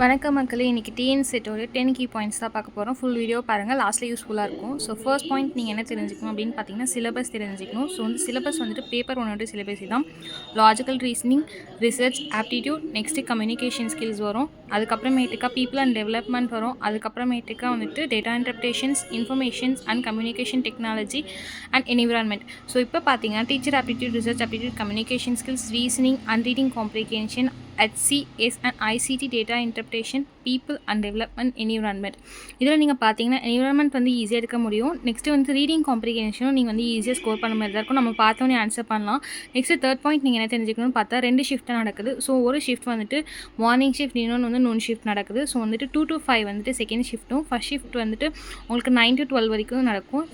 வணக்கம் மக்களே, இன்றைக்கி டிஎன் செட்டோட 10 கீ பாயிண்ட்ஸ் தான் பார்க்க போகிறோம். ஃபுல் வீடியோ பாருங்கள், லாஸ்ட்டில் யூஸ்ஃபுல்லாக இருக்கும். ஸோ ஃபர்ஸ்ட் பாயிண்ட் நீங்கள் என்ன தெரிஞ்சுக்கணும் அப்படின்னு பார்த்தீங்கன்னா, சிலபஸ் தெரிஞ்சுக்கணும். ஸோ சிலபஸ் வந்துட்டு பேப்பர் 1 சிலபஸ் தான். Logical reasoning, research, aptitude, next communication skills வரும். அதுக்கப்புறமேட்டுக்கா பீப்புள் அண்ட் டெவலப்மெண்ட் வரும். அதுக்கப்புறமேட்டுக்கா வந்துட்டு data interpretations, informations and communication technology and environment. So இப்போ பார்த்தீங்கன்னா teacher aptitude, research aptitude, communication skills, reasoning and reading comprehension, HCS and ICT data interpretation, people and development, environment. இதில் நீங்கள் பார்த்தீங்கன்னா environment வந்து ஈஸியாக எடுக்க முடியும். நெக்ஸ்ட்டு வந்து ரீடிங் காம்ப்ரிகென்ஷனும் நீங்கள் வந்து ஈஸியாக ஸ்கோர் பண்ண மாதிரி தான் இருக்கும். நம்ம பார்த்தோன்னே ஆன்சர் பண்ணலாம். நெக்ஸ்ட்டு தேர்ட் பாயிண்ட் நீங்கள் என்ன தெரிஞ்சுக்கணும்னு பார்த்தா 2 ஷிஃப்ட் நடக்குது. ஸோ ஒரு ஷிஃப்ட் வந்துட்டு மார்னிங் ஷிஃப்ட், இன்னொன்று வந்து நூன் ஷிஃப்ட் நடக்குது. ஸோ வந்துட்டு 2 to 5 வந்துட்டு செகண்ட் ஷிஃப்ட்டும், ஃபஸ்ட் ஷிஃப்ட் வந்துட்டு உங்களுக்கு 9 to 12 வரைக்கும் நடக்கும்.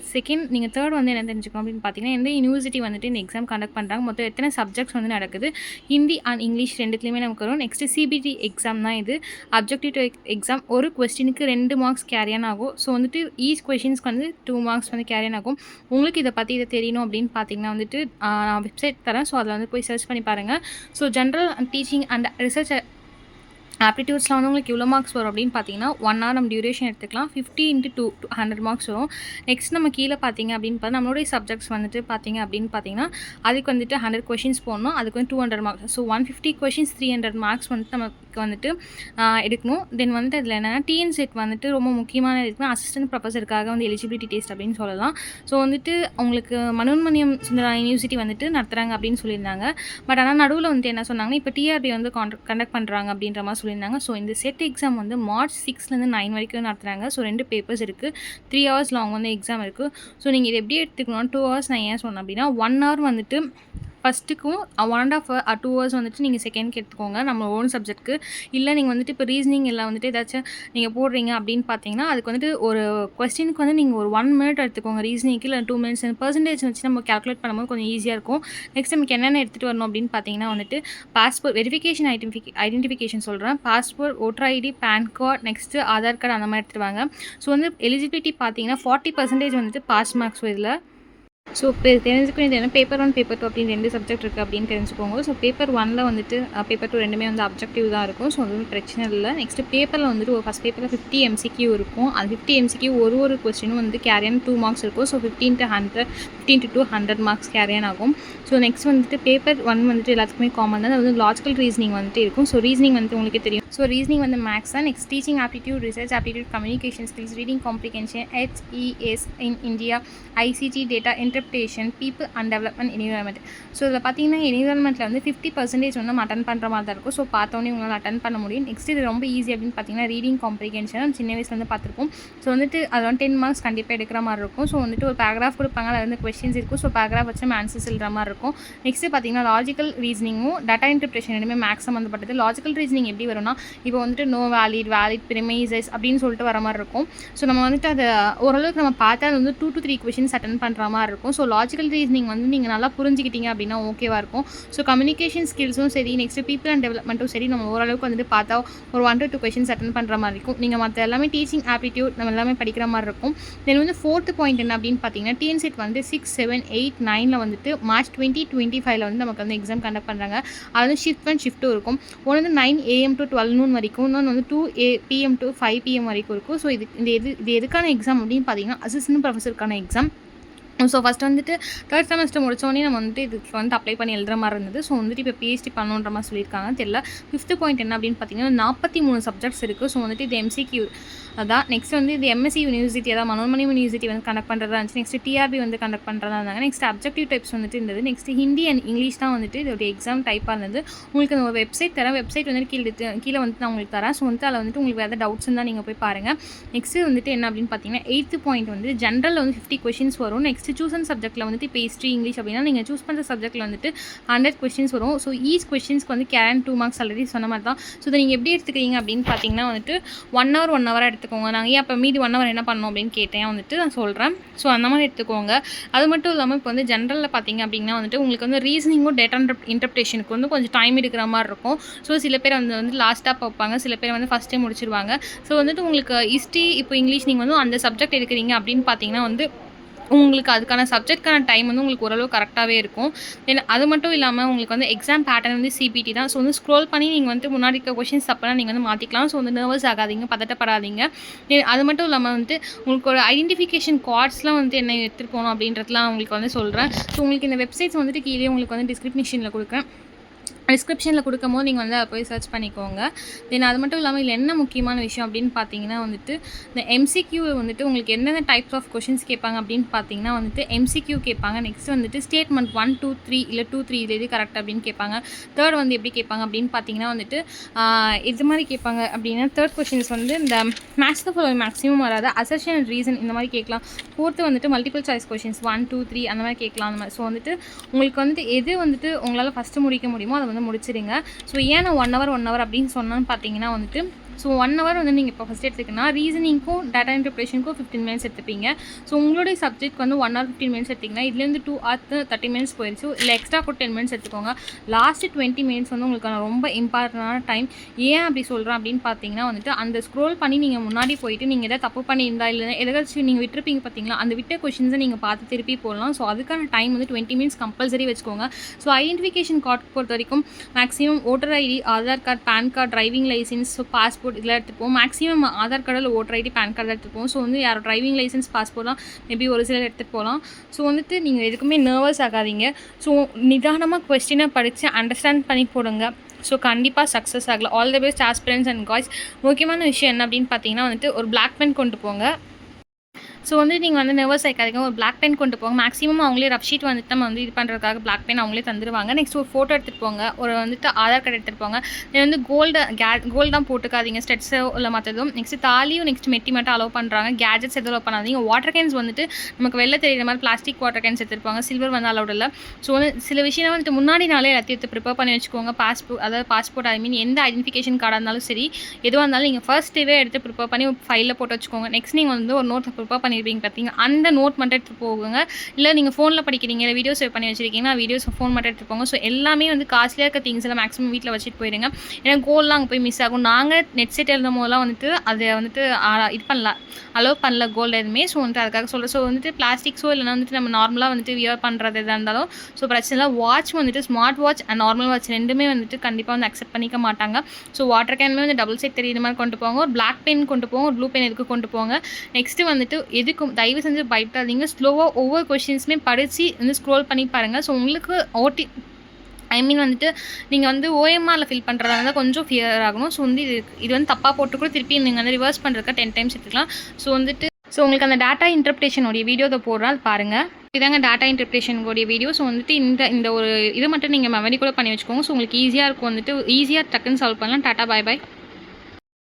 நீங்கள் தேர்ட் வந்து என்ன தெரிஞ்சுக்கணும் அப்படின்னு பார்த்தீங்கன்னா, எந்த யூனிவர்சிட்டி வந்துட்டு இந்த எக்ஸாம் கண்டக்ட் பண்ணுறாங்க, மொத்தம் எத்தனை சப்ஜெக்ட்ஸ் வந்து நடக்குது, ஹிந்தி அண்ட் இங்கிலீஷ் ரெண்டுத்துலேயுமே நமக்கு வரும். நெக்ஸ்ட்டு சிபிடி எக்ஸாம் தான் இது. Objective exam. ஒரு கொஸ்டினுக்கு 2 மார்க்ஸ் கேரியான் ஆகும். ஸோ வந்துட்டு ஈச் கொஷின்ஸ்க்கு வந்து 2 மார்க்ஸ் வந்து கேரியான் ஆகும். உங்களுக்கு இதை பற்றி தெரியணும் அப்படின்னு பார்த்தீங்கன்னா வந்துட்டு நான் வெப்சைட் தரேன். ஸோ அதில் வந்து போய் சர்ச் பண்ணி பாருங்கள். So general teaching and research ஆப்டிடியூட்ஸில் வந்து உங்களுக்கு எவ்வளோ மார்க்ஸ் வரும் அப்படின்னு பார்த்தீங்கன்னா 1 hour நம்ம டியூரேஷன் எடுத்துக்கலாம். 50 into 2 100 மார்க்ஸ் வரும். நெக்ஸ்ட் நம்ம கீழே பார்த்தீங்க அப்படின்னு பார்த்தா நம்மளுடைய சப்ஜெக்ட்ஸ் வந்துட்டு பார்த்தீங்க அப்படின்னு பார்த்தீங்கன்னா அதுக்கு வந்துட்டு 100 கொஷின்ஸ் போடணும். அதுக்கு வந்து 200 மார்க்ஸ். ஸோ 150 கொஷின்ஸ் 300 மார்க்ஸ் வந்துட்டு நமக்கு வந்துட்டு எடுக்கணும். தென் வந்துட்டு அதில் என்னென்னா டிஎன் செட் வந்துட்டு ரொம்ப முக்கியமான இருக்குன்னா அசிஸ்டன்ட் ப்ரொஃபஸருக்காக வந்து எலிஜிபிலிட்டி டெஸ்ட் அப்படின்னு சொல்லலாம். ஸோ வந்துட்டு அவங்களுக்கு மனோன்மணியம் சுந்தரா யூனிவர்சிட்டி வந்துட்டு நடத்துகிறாங்க அப்படின்னு சொல்லியிருந்தாங்க. பட் ஆனால் நடுவில் வந்துட்டு என்ன சொன்னாங்கன்னா இப்போ டிஆர்பி வந்து கண்டக்ட் பண்ணுறாங்க அப்படின்ற மாதிரி சொல்லியிருந்தாங்க. ஸோ இந்த செட் எக்ஸாம் வந்து மார்ச் 6லேருந்து 9 வரைக்கும் நடத்துகிறாங்க. ஸோ 2 பேப்பர்ஸ் இருக்குது. 3 hours லாங் வந்து எக்ஸாம் இருக்குது. ஸோ நீங்கள் இதை எப்படி எடுத்துக்கணும்னா 2 hours நான் ஏன் சொன்னேன் அப்படின்னா 1 hour வந்துட்டு ஃபஸ்ட்டுக்கும் 1.5 hour 2 hours வந்துட்டு நீங்கள் செகண்ட்க்கு எடுத்துக்கோங்க நம்ம ஓன் சப்ஜெக்ட்டுக்கு. இல்லை நீங்கள் வந்துட்டு இப்போ ரீசனிங் எல்லாம் வந்துட்டு ஏதாச்சும் நீங்கள் போடுறீங்க அப்படின்னு பார்த்தீங்கன்னா அதுக்கு வந்துட்டு ஒரு கொஸ்டினுக்கு வந்து நீங்கள் ஒரு 1 minute எடுத்துக்கோங்க ரீசனிங்க்கு, இல்லை 2 minutes. பர்சன்டேஜ் வச்சு நம்ம கேல்குலேட் பண்ணும்போது கொஞ்சம் ஈஸியாக இருக்கும். நெக்ஸ்ட் நமக்கு என்னென்ன எடுத்துகிட்டு வரணும் அப்படின்னு பார்த்தீங்கன்னா வந்துட்டு பாஸ்போர்ட் வெரிஃபிகேஷன் ஐடென்டிஃபிகேஷன் சொல்கிறேன். Passport, voter ID, PAN card, next Aadhaar card அந்த மாதிரி எடுத்துகிட்டு வாங்க. ஸோ வந்து எலிஜிபிலிட்டி பார்த்தீங்கன்னா 40% வந்துட்டு பாஸ் மார்க்ஸ் இதில். ஸோ இப்போ தெரிஞ்சுக்கணும் என்ன பேப்பர் 1 பேப்பர் 2 அப்படின்னு 2 சப்ஜெக்ட் இருக்குது அப்படின்னு தெரிஞ்சுக்கோங்க. ஸோ பேப்பர் 1 வந்துட்டு பேப்பர் 2 ரெண்டுமே வந்து அப்ஜெக்டிவ் தான் இருக்கும். ஸோ அது பிரச்சனை இல்லை. நெக்ஸ்ட்டு பேப்பரில் வந்துட்டு ஒரு ஃபஸ்ட் பேப்பரில் 50 MCQ இருக்கும். அது 50 MCQ ஒரு கொஸ்டினும் வந்து கேரியான் 2 மார்க்ஸ் இருக்கும். ஸோ 15 to 100 மார்க்ஸ் கேரியான் ஆகும். ஸோ நெக்ஸ்ட் வந்துட்டு பேப்பர் 1 வந்துட்டு எல்லாத்துக்குமே காமன் தான். அது வந்து லாஜிக்கல் ரீசனிங் வந்துட்டு இருக்கும். ஸோ ரீசனிங் வந்துட்டு உங்களுக்கு தெரியும். ஸோ ரீசனிங் வந்து மேக்ஸ் தான். Next teaching aptitude, research aptitude, communication skills, reading comprehension, HES in India, ICT data interpretation, people and development, environment. So இதில் பார்த்தீங்கன்னா என்விரான்மெண்ட்டில் வந்து 50% வந்து நம்ம அட்டன் பண்ணுற மாதிரி தான் இருக்கும். ஸோ பார்த்தோன்னே உங்களால் அட்டன் பண்ண முடியும். நெக்ஸ்ட் இது ரொம்ப ஈஸி அப்படின்னு பார்த்தீங்கன்னா ரீடிங் காம்ப்ரிகென்ஷன் சின்ன வயசுல வந்து பார்த்துருப்போம். ஸோ வந்துட்டு அது வந்து 10 மார்க்ஸ் கண்டிப்பாக எடுக்கிற மாதிரி இருக்கும். ஸோ வந்துட்டு ஒரு பேராகிராஃப் கொடுப்பாங்க, அதில் வந்து கொஸ்டின்ஸ் இருக்கும். ஸோ பேராகிராஃப் வச்சு நம்ம ஆன்சர்ஸ் எழுதுற மாதிரி இருக்கும். நெக்ஸ்ட்டு பார்த்தீங்கன்னா லாஜிக்கல் ரீசனிங்கும் டேட்டா இன்டர்பிரேஷன் ரெண்டுமே மேக்ஸ் சம்மந்தப்பட்டது. லாஜிக்கல் ரீசனிங் எப்படி வரும்னா இப்போ வந்துட்டு நோ வேலிட், ப்ரிமைசஸ் அப்படின்னு சொல்லிட்டு வர மாதிரி இருக்கும். ஸோ நம்ம வந்துட்டு அதை ஓரளவுக்கு நம்ம பார்த்தா அது வந்து 2 to 3 கொஷின்ஸ் அட்டன் பண்ணுற மாதிரி இருக்கும். ஸோ லாஜிக்கல் ரீசனிங் வந்து நீங்கள் நல்லா புரிஞ்சுக்கிட்டீங்க அப்படின்னா ஓகேவாக இருக்கும். ஸோ கம்யூனிகேஷன் ஸ்கில்ஸும் சரி, நெக்ஸ்ட் பீப்புள் அண்ட் டெவலப்மெண்ட்டும் சரி, நம்ம ஓரளவுக்கு வந்துட்டு பார்த்தா ஒரு 1 to 2 கொஷின்ஸ் அட்டன் பண்ணுற மாதிரி இருக்கும். நீங்கள் மற்ற எல்லாமே டீச்சிங் ஆப்டிடியூட் நம்ம எல்லாமே படிக்கிற மாதிரி இருக்கும். தென் வந்து 4th பாயிண்ட் என்ன அப்படின்னு பார்த்தீங்கன்னா டிஎன் செட் வந்து 6, 7, 8, 9 வந்துட்டு மார்ச் 2025 வந்து நமக்கு வந்து எக்ஸாம் கண்டக்ட் பண்ணுறாங்க. அது வந்து ஷிஃப்ட் அண்ட் ஷிஃப்ட்டும் இருக்கும். ஒன்று வந்து 9 AM to 12 noon வரைக்கும், இன்னொன்று வந்து 2 PM to 5 PM வரைக்கும் இருக்கும். ஸோ இது எதுக்கான எக்ஸாம் அப்படின்னு பார்த்தீங்கன்னா அசிஸ்டன்ட் ப்ரொஃபஸருக்கான எக்ஸாம். ஸோ ஃபஸ்ட் வந்துட்டு 3rd செமஸ்டர் முடித்தோடனே நம்ம வந்துட்டு இதுக்கு வந்து அப்ளை பண்ணி எழுதுற மாதிரி இருந்தது. ஸோ வந்துட்டு இப்போ PhD பண்ணுன்ற மாதிரி சொல்லியிருக்காங்க தெரியல. 5th பாயிண்ட் என்ன அப்படின்னு பார்த்தீங்கன்னா 43 சப்ஜெக்ட்ஸ் இருக்குது. ஸோ வந்துட்டு இது MCQ அதான். நெக்ஸ்ட் வந்து இது MSc யூனிவர்சிட்டி, அதாவது மனோன்மணியம் யூனிவர்சிட்டி வந்து கண்டக்ட் பண்ணுறதா இருந்துச்சு. நெக்ஸ்ட் TRB வந்து கண்டக்ட் பண்ணுறதா இருந்தாங்க. நெக்ஸ்ட் அப்ஜெக்டிவ் டைப்ஸ் வந்துட்டு இருந்தது. நெக்ஸ்ட் ஹிந்தி அண்ட் இங்கிலீஷ் தான் வந்துட்டு இதோட எக்ஸாம் டைப்பாக இருந்தது. உங்களுக்கு அந்த வெப்சைட் தரேன். வெப்சைட் வந்துட்டு கீழே வந்துட்டு நான் உங்களுக்கு தரேன். ஸோ வந்துட்டு அதில் வந்துட்டு உங்களுக்கு வேறு டவுட்ஸ் இருந்தால் நீங்கள் போய் பாருங்கள். நெக்ஸ்ட்டு வந்துட்டு என்ன அப்படின்னு பார்த்தீங்கன்னா 8th பாயிண்ட் வந்து ஜென்ரலில் வந்து 50 கொஷின்ஸ் வரும். நெக்ஸ்ட் சூசன் சப்ஜெக்ட்டில் வந்துட்டு இப்போ ஹிஸ்ட்ரி, இங்கிலீஷ் அப்படின்னா நீங்கள் சூஸ் பண்ணுற சப்ஜெக்ட்டில் வந்துட்டு 100 கொஷின்ஸ் வரும். ஸோ ஈச் கொஷின்ஸ்க்கு வந்து கேரன் 2 மார்க்ஸ் ஆல்ரெடி சொன்ன மாதிரி தான். ஸோ இதை நீங்கள் எப்படி எடுத்துக்கிறீங்க அப்படின்னு பார்த்தீங்கன்னா வந்துட்டு 1 hour எடுத்துக்கோங்க. நாங்கள் ஏன் அப்போ மீதி 1 hour என்ன பண்ணணும் அப்படின்னு கேட்டேன் வந்துட்டு நான் சொல்கிறேன். ஸோ அந்த மாதிரி எடுத்துக்கோங்க. அது மட்டும் இல்லாமல் இப்போ வந்து ஜென்ரலில் பார்த்தீங்க அப்படின்னா வந்துட்டு உங்களுக்கு வந்து ரீசனிங்கும் டேட்டா இன்டர்பிரேஷனுக்கு வந்து கொஞ்சம் டைம் எடுக்கிற மாதிரி இருக்கும். ஸோ சில பேர் வந்து லாஸ்ட்டாக பார்ப்பாங்க, சில பேர் வந்து ஃபஸ்ட்டே முடிச்சிருவாங்க. ஸோ வந்துட்டு உங்களுக்கு ஹிஸ்ட்ரி, இப்போ இங்கிலீஷ் நீங்கள் வந்து அந்த சப்ஜெக்ட் எடுக்கிறீங்க அப்படின்னு பார்த்தீங்கன்னா வந்து உங்களுக்கு அதுக்கான சப்ஜெக்ட்கான டைம் வந்து உங்களுக்கு ஓரளவு கரெக்டாகவே இருக்கும். தென் அது மட்டும் இல்லாமல் உங்களுக்கு வந்து எக்ஸாம் பேட்டர்ன் வந்து சிபிடி தான். ஸோ வந்து ஸ்க்ரோல் பண்ணி நீங்கள் வந்து முன்னாடி இருக்க கொஷின்ஸ் தப்புனா நீங்கள் வந்து மாற்றிக்கலாம். ஸோ வந்து நர்வஸ் ஆகாதீங்க, பதட்டப்படாதீங்க. அது மட்டும் இல்லாமல் வந்துட்டு உங்களுக்கு ஒரு ஐடென்டிஃபிகேஷன் கார்ட்ஸ்லாம் வந்து என்ன எடுத்துகிட்டு போகணும் அப்படின்றதுலாம் உங்களுக்கு வந்து சொல்கிறேன். ஸோ உங்களுக்கு இந்த வெப்சைட்ஸ் வந்துட்டு கீழே உங்களுக்கு வந்து டிஸ்கிரிப்ஷனில் கொடுக்குறேன். டிஸ்கிரிப்ஷனில் கொடுக்கும்போது நீங்கள் வந்து அதை போய் சர்ச் பண்ணிக்கோங்க. தென் அது மட்டும் இல்லாமல் இதில் என்ன முக்கியமான விஷயம் அப்படின்னு பார்த்தீங்கன்னா வந்துட்டு இந்த எம்சிக்யூ வந்துட்டு உங்களுக்கு என்னென்ன டைப்ஸ் ஆஃப் கொஷின்ஸ் கேட்பாங்க அப்படின்னு பார்த்தீங்கன்னா வந்துட்டு எம்சிக்யூ கேட்பாங்க. நெக்ஸ்ட் வந்துட்டு ஸ்டேட்மெண்ட் 1, 2, 3 இல்லை 2, 3 இது எது கரெக்ட் அப்படின்னு கேட்பாங்க. தேர்ட் வந்து எப்படி கேட்பாங்க அப்படின்னு பார்த்தீங்கன்னா வந்துட்டு இது மாதிரி கேட்பாங்க. அப்படின்னா தேர்ட் கொஷின்ஸ் வந்து இந்த மேட்ச் த ஃபாலோவிங் மேக்ஸிமம் வராது, அசர்ஷன் அண்ட் ரீசன் இந்த மாதிரி கேட்கலாம். ஃபோர்த்து வந்துட்டு மல்டிபிள் சாய்ஸ் கொஷின்ஸ் 1, 2, 3 அந்த மாதிரி கேட்கலாம். அந்த மாதிரி ஸோ வந்துட்டு உங்களுக்கு வந்துட்டு எது வந்துட்டு உங்களால் ஃபஸ்ட்டு முடிக்க முடியுமோ அதை வந்து முடிச்சிடுங்க. ஸோ ஏன் நான் 1 hour அப்படின்னு சொன்னான்னு பார்த்தீங்கன்னா வந்துட்டு ஸோ 1 hour வந்து நீங்கள் இப்போ ஃபஸ்ட் எடுத்துக்கினா ரீசனிங்க்கும் டேட்டா இன்டர்பிரேஷனுக்கும் 15 minutes எடுத்துப்பீங்க. ஸோ உங்களுடைய சப்ஜெக்ட் வந்து 1 hour 15 minutes எடுத்திங்கன்னா இதுலேருந்து 2 hours 30 minutes போயிடுச்சு. இல்லை எக்ஸ்ட்ரா கூட 10 minutes எடுத்துக்கோங்க. லாஸ்ட்டு 20 minutes வந்து உங்களுக்கு ரொம்ப இம்பார்ட்டண்டான டைம். ஏன் அப்படி சொல்கிறேன் அப்படின்னு பார்த்தீங்கன்னா வந்துட்டு அந்த ஸ்க்ரோல் பண்ணி நீங்கள் முன்னாடி போயிட்டு நீங்கள் எதாவது தப்பு பண்ணியிருந்தா இல்லை எதாச்சும் நீங்கள் விட்டுருப்பீங்க பார்த்தீங்களா, அந்த விட்ட கொஷின்ஸை நீங்கள் பார்த்து திருப்பி போடலாம். ஸோ அதுக்கான டைம் வந்து 20 minutes கம்பல்சரி வச்சுக்கோங்க. ஸோ ஐடென்டிஃபிகேஷன் கார்டு பொறுத்த வரைக்கும் maximum voter ID, Aadhaar card, PAN card, driving licence, so passport இதெல்லாம் எடுத்துப்போம். மேக்ஸிமம் ஆதார் கார்டில் ஓட்டர் ஐடி, பேன் கார்டு எடுத்துப்போம். ஸோ வந்து யாரோ டிரைவிங் லைசன்ஸ், பாஸ்போர்ட்லாம் மேபி ஒரு சிலர் எடுத்துகிட்டு போகலாம். ஸோ வந்துட்டு நீங்கள் எதுக்குமே நர்வஸ் ஆகாதீங்க. ஸோ நிதானமாக கொஸ்டினை படித்து அண்டர்ஸ்டாண்ட் பண்ணி போடுங்க. ஸோ கண்டிப்பாக சக்ஸஸ் ஆகலாம். All the best aspirants and guys. முக்கியமான விஷயம் என்ன அப்படின்னு பார்த்தீங்கன்னா வந்துட்டு ஒரு பிளாக் பென் கொண்டு போங்க. ஸோ வந்து நீங்கள் வந்து நர்வஸ் ஆகிக்காதீங்க, ஒரு பிளாக் பென் கொண்டு போங்க. மேக்ஸிமம் அவங்களே ரஃப் ஷீட் வந்துட்டு நம்ம வந்து இது பண்ணுறதுக்காக பிளாக் பென் அவங்களே தந்துடுவாங்க. நெக்ஸ்ட் ஒரு ஃபோட்டோ எடுத்துகிட்டு போங்க, ஒரு வந்துட்டு ஆதார் கார்டு எடுத்துகிட்டு போங்க. இது வந்து கோல்டு தான் போட்டுக்காதீங்க, ஸ்டெட்ஸோ இல்லை மற்றதும். நெக்ஸ்ட் தாலியும் நெக்ஸ்ட் மெட்டி மட்டும் அலோவ் பண்ணுறாங்க. கேஜெட்ஸ் எதுவும் அலோவ் பண்ணாதீங்க. வாட்டர் கேன்ஸ் வந்துட்டு நமக்கு வெளில தெரியுற மாதிரி பிளாஸ்டிக் வாட்டர் கேன்ஸ் எடுத்துருப்பாங்க, சில்வர் வந்து அலோவ் இல்லை. ஸோ வந்து சில விஷயம் வந்துட்டு முன்னாடி நாளே எல்லாத்தையும் எடுத்து ப்ரிப்பேர் பண்ணி வச்சுக்கோங்க. பாஸ்போர்ட் எந்த ஐடென்டிஃபிகேஷன் கார்டாக இருந்தாலும் சரி, எதுவாக இருந்தாலும் நீங்கள் ஃபர்ஸ்ட் டேவே எடுத்து ப்ரிப்பேர் பண்ணி ஃபைலில் போட்டு வச்சுக்கோங்க. நெக்ஸ்ட் நீங்கள் வந்து ஒரு நோட் ப்ரிப்பேர் பண்ணியிருப்பீங்க பார்த்தீங்க, அந்த நோட் மட்டும் எடுத்துகிட்டு போகுங்க. இல்லை நீங்கள் ஃபோனில் படிக்கிறீங்க, இல்லை வீடியோ சேவ் பண்ணி வச்சுருக்கீங்கன்னா வீடியோஸ் ஃபோன் மட்டும் எடுத்துகிட்டு போங்க. ஸோ எல்லாமே வந்து காஸ்ட்லியாக இருக்க திங்ஸ் எல்லாம் மேக்ஸிமம் வீட்டில் வச்சுட்டு போயிடுங்க. ஏன்னா கோல்லாம் அங்கே போய் மிஸ் ஆகும். நாங்கள் நெட் செட் எழுதும் போதெல்லாம் வந்துட்டு அதை வந்துட்டு இது பண்ணலாம், அலோவ் பண்ணல கோல்டு எதுவுமே. ஸோ வந்துட்டு அதுக்காக சொல்கிறேன். ஸோ வந்துட்டு பிளாஸ்டிக்ஸோ இல்லைனா வந்துட்டு நம்ம நார்மலாக வந்துட்டு வியர் பண்ணுறது எதாக இருந்தாலும் ஸோ பிரச்சனை இல்லை. வாட்ச் வந்துட்டு smart watch and normal watch ரெண்டுமே வந்துட்டு கண்டிப்பாக வந்து அக்செப்ட் பண்ணிக்க மாட்டாங்க. ஸோ வாட்டர் கேனுமே வந்து டபுள் சைட் தெரியுற மாதிரி கொண்டு போங்க. ஒரு பிளாக் பென் கொண்டு போங்க, ஒரு ப்ளூ பென் எதுக்கு கொண்டு போங்க. நெக்ஸ்ட்டு வந்துட்டு எதுக்கும் தயவு செஞ்சு பயப்படாதீங்க. ஸ்லோவாக ஒவ்வொரு கொஷின்ஸுமே படித்து வந்து ஸ்க்ரோல் பண்ணி பாருங்கள். ஸோ உங்களுக்கு வந்துட்டு நீங்கள் வந்து ஓஎம்ஆரில் ஃபில் பண்ணுறதா இருந்தால் கொஞ்சம் ஃபியர் ஆகணும். ஸோ வந்து இது வந்து தப்பாக போட்டு கூட திருப்பி நீங்கள் வந்து ரிவர்ஸ் பண்ணுறதுக்கு 10 times எடுத்துக்கலாம். ஸோ வந்துட்டு உங்களுக்கு அந்த டேட்டா இன்டர்பிரேஷனுடைய வீடியோ அதை போடுறா அது பாருங்கள். இதாங்க டேட்டா இன்டர்பிரேஷனுடைய வீடியோ. ஸோ வந்துட்டு இந்த ஒரு இது மட்டும் நீங்கள் மெமரி கூட பண்ணி வச்சுக்கோங்க. ஸோ உங்களுக்கு ஈஸியாக இருக்கும், வந்துட்டு ஈஸியாக டக்குன்னு சால்வ் பண்ணலாம். டாட்டா, பாய் பாய்.